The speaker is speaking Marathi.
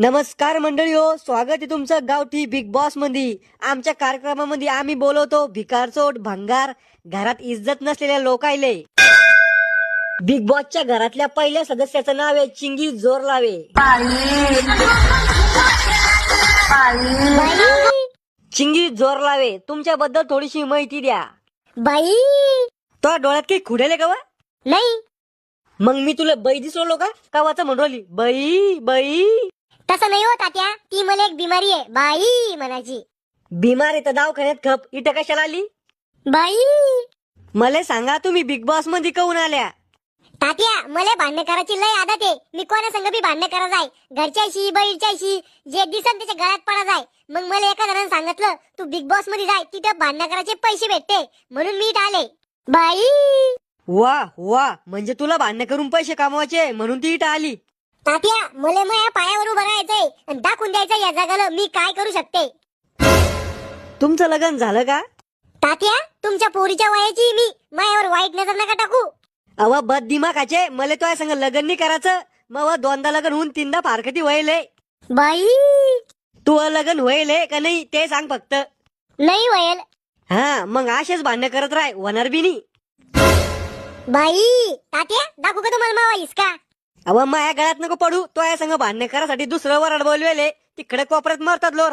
नमस्कार मंडळी हो, स्वागत आहे तुमचं गावठी बिग बॉस मध्ये. आमच्या कार्यक्रमामध्ये आम्ही बोलवतो भिकारचोट भंगार घरात इज्जत नसलेल्या लोकायले. बिग बॉसच्या घरातल्या पहिल्या सदस्याचं नाव आहे चिंगी जोर लावे. चिंगी जोर लावे, तुमच्याबद्दल थोडीशी माहिती द्या. बाई तो डोळ्यात काही खुडेले का वा? नाही, मग मी तुला बाई दिसलो का कावाचं म्हणली बाई बाई? तसं नाही हो तात्या, ती मला एक बिमारी आहे बाई म्हणायची. बिमार आहे तर दवाखान्यात खप, इथं कशाला आली? बाई मला सांगा तुम्ही बिग बॉस मध्ये काऊन आल्या? तात्या, मला भांडण करायची लय आदत आहे. मी कोणा संग बी भांडण करा जाय, घरच्याशी बैलच्याशी, जे दिसन त्याच्या गळ्यात पडा जाय. मग मला एका जणांनी सांगितलं तू बिग बॉस मध्ये जाय, तिथं भांडण करायचे पैसे भेटते, म्हणून मी इथं आले. बाई वा वा, म्हणजे तुला भांडण करून पैसे कमवायचे म्हणून ती इथं आली. तात्या, मला माझ्या पायावर उभं राहायचंय आणि दाखवून द्यायचं या जगाला मी काय करू शकते. तुमचं लग्न झालं का? तात्या, तुमच्या पोरीच्या वयाची मी, माझ्यावर वाईट नजर नका टाकू. अवा बद दिमाखाचे, मला तो संग लग्न नाही करायचं. मग दोनदा लग्न होऊन तीनदा फारकती व्हायले. बाई तू लग्न व्हायले का नाही ते सांग फक्त. नाही वयल. हा, मग असेच भांडण करत राह, होणार बी नाही. बाई तात्या, दाखवू का तुम्हाला मावा इसका? अवा माया गळ्यात नको पडू, तो संग भांडण करासाठी दुसरं वराड बोलवेले तिकडे कोपऱ्यात मरतात लोर.